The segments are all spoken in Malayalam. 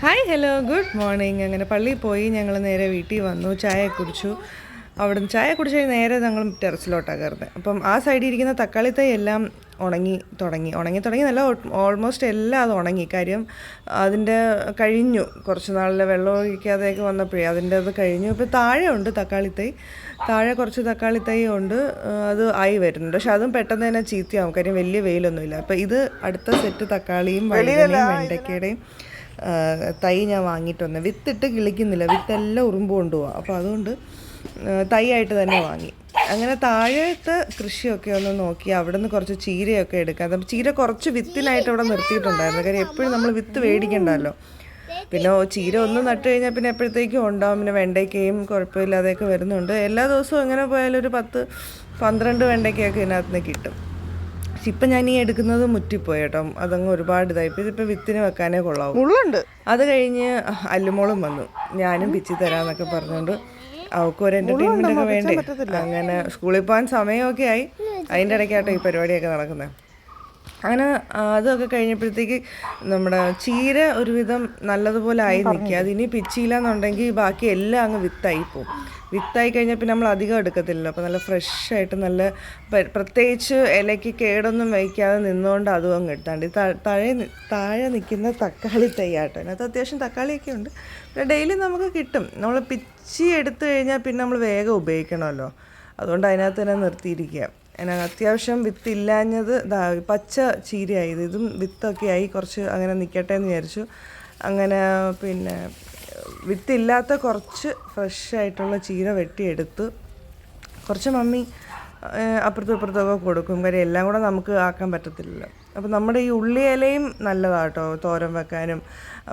Hi hello good morning. അങ്ങനെ പള്ളിയിൽ പോയി ഞങ്ങൾ നേരെ വീട്ടിൽ വന്നു, ചായ കുടിച്ചു. അവിടുന്ന് ചായ കുടിച്ച് നേരെ ഞങ്ങൾ ടെറസിലോട്ടാണ് കയറുന്നത്. അപ്പം ആ സൈഡിൽ ഇരിക്കുന്ന തക്കാളി തൈ എല്ലാം ഉണങ്ങി തുടങ്ങി നല്ല ഓൾമോസ്റ്റ് എല്ലാം അത് ഉണങ്ങി. കാര്യം അതിൻ്റെ കഴിഞ്ഞു, കുറച്ച് നാളിൽ വെള്ളം ഒഴിക്കാതെയൊക്കെ വന്നപ്പോഴേ അതിൻ്റെ അത് കഴിഞ്ഞു. ഇപ്പോൾ താഴെ ഉണ്ട് തക്കാളി തൈ, താഴെ കുറച്ച് തക്കാളി തൈ ഉണ്ട്, അത് ആയി വരുന്നുണ്ട്. പക്ഷെ അതും പെട്ടെന്ന് തന്നെ ചീത്തയാവും, കാര്യം വലിയ വെയിലൊന്നുമില്ല. അപ്പോൾ ഇത് അടുത്ത സെറ്റ് തക്കാളിയും വഴുതനയും വെണ്ടയ്ക്കയുടെയും തൈ ഞാൻ വാങ്ങിയിട്ട് വന്നത്. വിത്തിട്ട് കിളിക്കുന്നില്ല, വിത്തെല്ലാം ഉറുമ്പ് കൊണ്ടുപോകാം. അപ്പോൾ അതുകൊണ്ട് തൈ ആയിട്ട് തന്നെ വാങ്ങി. അങ്ങനെ താഴത്തെ കൃഷിയൊക്കെ ഒന്ന് നോക്കി അവിടെ നിന്ന് കുറച്ച് ചീരയൊക്കെ എടുക്കാം. അപ്പം ചീര കുറച്ച് വിത്തിനായിട്ട് അവിടെ നിർത്തിയിട്ടുണ്ടായിരുന്നു, കാര്യം എപ്പോഴും നമ്മൾ വിത്ത് മേടിക്കണ്ടല്ലോ. പിന്നെ ചീര ഒന്ന് നട്ട് കഴിഞ്ഞാൽ പിന്നെ എപ്പോഴത്തേക്കും ഉണ്ടാവും. പിന്നെ വെണ്ടയ്ക്കയും കുഴപ്പമില്ലാതെയൊക്കെ വരുന്നുണ്ട്. എല്ലാ ദിവസവും എങ്ങനെ പോയാലും ഒരു 10-12 വെണ്ടയ്ക്കയൊക്കെ ഇതിനകത്ത് നിന്ന് കിട്ടും. പക്ഷെ ഇപ്പം ഞാൻ ഈ എടുക്കുന്നത് മുറ്റിപ്പോയി കേട്ടോ, അതങ്ങ് ഒരുപാട് ഇതായി. ഇതിപ്പോൾ വിത്തിന് വെക്കാനേ കൊള്ളാവും. മുള്ളുണ്ട്. അത് കഴിഞ്ഞ് അല്ലുമോളും വന്നു, ഞാനും പിച്ചി തരാമെന്നൊക്കെ പറഞ്ഞുകൊണ്ട് അവൾക്കും ഒരു എൻ്റർടൈൻമെൻ്റ് ഒക്കെ വേണ്ടേ. അങ്ങനെ സ്കൂളിൽ പോകാൻ സമയമൊക്കെ ആയി, അതിൻ്റെ ഇടയ്ക്കാട്ടോ ഈ പരിപാടിയൊക്കെ നടക്കുന്നത്. അങ്ങനെ അതൊക്കെ കഴിഞ്ഞപ്പോഴത്തേക്ക് നമ്മുടെ ചീര ഒരുവിധം നല്ലതുപോലെ ആയി നിൽക്കുക. അതിനി പിച്ചിയില്ല എന്നുണ്ടെങ്കിൽ ബാക്കി എല്ലാം അങ്ങ് വിത്തായി പോവും. വിത്തായി കഴിഞ്ഞാൽ പിന്നെ നമ്മൾ അധികം എടുക്കത്തില്ലല്ലോ. അപ്പോൾ നല്ല ഫ്രഷായിട്ട് നല്ല പ്രത്യേകിച്ച് ഇലയ്ക്ക് കേടൊന്നും വയ്ക്കാതെ നിന്നുകൊണ്ട് അതും അങ്ങ് എടുത്താണ്ട് താഴെ നിൽക്കുന്ന തക്കാളി തൈയാട്ടോ. അതിനകത്ത് അത്യാവശ്യം തക്കാളിയൊക്കെ ഉണ്ട്. പിന്നെ ഡെയിലി നമുക്ക് കിട്ടും. നമ്മൾ പിച്ചി എടുത്തു കഴിഞ്ഞാൽ പിന്നെ നമ്മൾ വേഗം ഉപയോഗിക്കണമല്ലോ, അതുകൊണ്ട് അതിനകത്ത് തന്നെ നിർത്തിയിരിക്കുക. അതിനകത്ത് അത്യാവശ്യം വിത്തില്ലാഞ്ഞത് പച്ച ചീരയായി, ഇതും വിത്തൊക്കെ ആയി കുറച്ച് അങ്ങനെ നിൽക്കട്ടെ എന്ന് വിചാരിച്ചു. അങ്ങനെ പിന്നെ വിത്തില്ലാത്ത കുറച്ച് ഫ്രഷായിട്ടുള്ള ചീര വെട്ടിയെടുത്ത് കുറച്ച് മമ്മി അപ്പുറത്തും ഇപ്പുറത്തൊക്കെ കൊടുക്കും, കാര്യം എല്ലാം കൂടെ നമുക്ക് ആക്കാൻ പറ്റത്തില്ലല്ലോ. അപ്പം നമ്മുടെ ഈ ഉള്ളി ഇലയും നല്ലതാട്ടോ തോരൻ വെക്കാനും.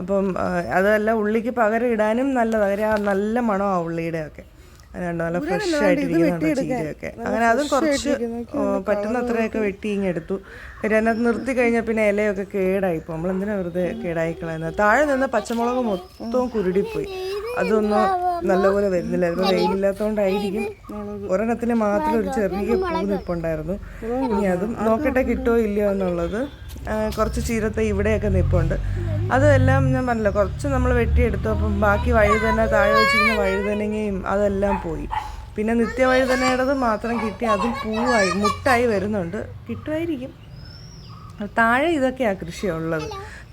അപ്പം അതല്ല, ഉള്ളിക്ക് പകരം ഇടാനും നല്ലതാണ്, കാര്യം നല്ല മണമാണ് ഉള്ളിയുടെ ഒക്കെ. അതുകൊണ്ട് നല്ല ഫ്രഷ് ആയിട്ടിരിക്കുന്നുണ്ട് ചീരയൊക്കെ. അങ്ങനെ അതും കുറച്ച് പറ്റുന്ന അത്രയൊക്കെ വെട്ടി ഇങ്ങെടുത്തു. കാര്യം അതിനകത്ത് നിർത്തി കഴിഞ്ഞാൽ പിന്നെ ഇലയൊക്കെ കേടായിപ്പോൾ നമ്മളെന്തിനാ വെറുതെ കേടായി കളയുന്നത്. താഴെ നിന്ന് പച്ചമുളക് മൊത്തവും കുരുടിപ്പോയി, അതൊന്നും നല്ലപോലെ വരുന്നില്ല. ഇപ്പോൾ വെയിലില്ലാത്തതുകൊണ്ടായിരിക്കും. ഒരെണ്ണത്തിന് മാത്രം ഒരു ചെറിയ പൂ നിൽപ്പുണ്ടായിരുന്നു. ഇനി അതും നോക്കട്ടെ കിട്ടുമോ ഇല്ലയോ എന്നുള്ളത്. കുറച്ച് ചീരത്തെ ഇവിടെയൊക്കെ നിൽപ്പുണ്ട്. അതെല്ലാം ഞാൻ പറഞ്ഞില്ല, കുറച്ച് നമ്മൾ വെട്ടിയെടുത്തു. അപ്പം ബാക്കി വഴുതന, താഴെ വെച്ചിരുന്ന വഴുതനങ്ങയും അതെല്ലാം പോയി. പിന്നെ നിത്യവഴുതനയുടേത് മാത്രം കിട്ടി, അതും പൂവായി മുട്ടായി വരുന്നുണ്ട്, കിട്ടുമായിരിക്കും. താഴെ ഇതൊക്കെയാണ് കൃഷിയുള്ളത്.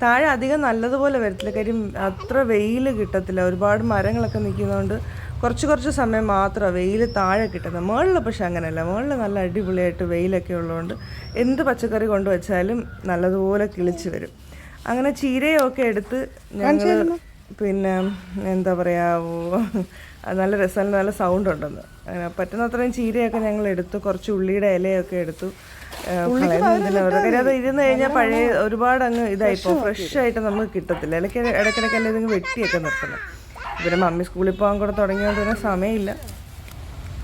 താഴെ അധികം നല്ലതുപോലെ വരത്തില്ല, കാര്യം അത്ര വെയിൽ കിട്ടത്തില്ല. ഒരുപാട് മരങ്ങളൊക്കെ നിൽക്കുന്നതുകൊണ്ട് കുറച്ച് സമയം മാത്രമാണ് വെയിൽ താഴെ കിട്ടുന്നത്. മുകളിൽ പക്ഷെ അങ്ങനെയല്ല, മുകളിൽ നല്ല അടിപൊളിയായിട്ട് വെയിലൊക്കെ ഉള്ളതുകൊണ്ട് എന്ത് പച്ചക്കറി കൊണ്ടുവച്ചാലും നല്ലതുപോലെ കിളിച്ച് വരും. അങ്ങനെ ചീരയൊക്കെ എടുത്ത് ഞങ്ങൾ പിന്നെ എന്താ പറയുക, നല്ല രസമല്ല, നല്ല സൗണ്ട് ഉണ്ടെന്ന്. അങ്ങനെ പറ്റുന്നത്രയും ചീരയൊക്കെ ഞങ്ങൾ എടുത്തു. കുറച്ച് ഉള്ളിയുടെ ഇലയൊക്കെ എടുത്തു. കാര്യം അത് ഇരുന്ന് കഴിഞ്ഞാൽ പഴയ ഒരുപാട് അങ്ങ് ഇതായിപ്പോൾ ഫ്രഷായിട്ട് നമുക്ക് കിട്ടത്തില്ല. ഇടയ്ക്കിടയ്ക്കല്ലേ ഇതിങ്ങ് വെട്ടിയൊക്കെ നിർത്തണം. പിന്നെ മമ്മി സ്കൂളിൽ പോകാൻ കൂടെ തുടങ്ങിയോണ്ട് തന്നെ സമയമില്ല.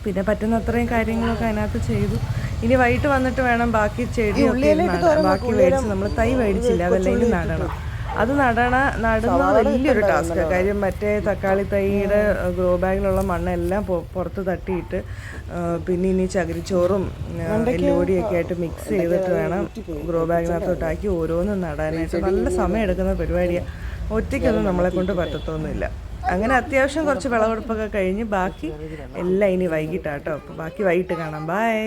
പിന്നെ പറ്റുന്ന അത്രയും കാര്യങ്ങളൊക്കെ അതിനകത്ത് ചെയ്തു. ഇനി വൈകിട്ട് വന്നിട്ട് വേണം ബാക്കി ചെടിയൊക്കെ ബാക്കി മേടിച്ച്, നമ്മൾ തൈ മേടിച്ചില്ല, അതല്ലെങ്കിൽ നടണം. അത് നടുന്നത് വലിയൊരു ടാസ്ക്കാണ്. കാര്യം മറ്റേ തക്കാളി തൈയുടെ ഗ്രോ ബാഗിലുള്ള മണ്ണെല്ലാം പുറത്ത് തട്ടിയിട്ട് പിന്നെ ഇനി ചകിരിച്ചോറും എല്ലുപൊടിയൊക്കെ ആയിട്ട് മിക്സ് ചെയ്തിട്ട് വേണം ഗ്രോ ബാഗിനകത്തോട്ടാക്കി ഓരോന്നും നടാനായിട്ട്. നല്ല സമയം എടുക്കുന്ന പരിപാടിയാണ്, ഒറ്റയ്ക്കൊന്നും നമ്മളെ കൊണ്ട് പറ്റത്തൊന്നുമില്ല. അങ്ങനെ അത്യാവശ്യം കുറച്ച് വിളവെടുപ്പൊക്കെ കഴിഞ്ഞ് ബാക്കി എല്ലാം ഇനി വൈകിട്ടാട്ടോ. അപ്പോൾ ബാക്കി വൈകിട്ട് കാണാം. ബൈ.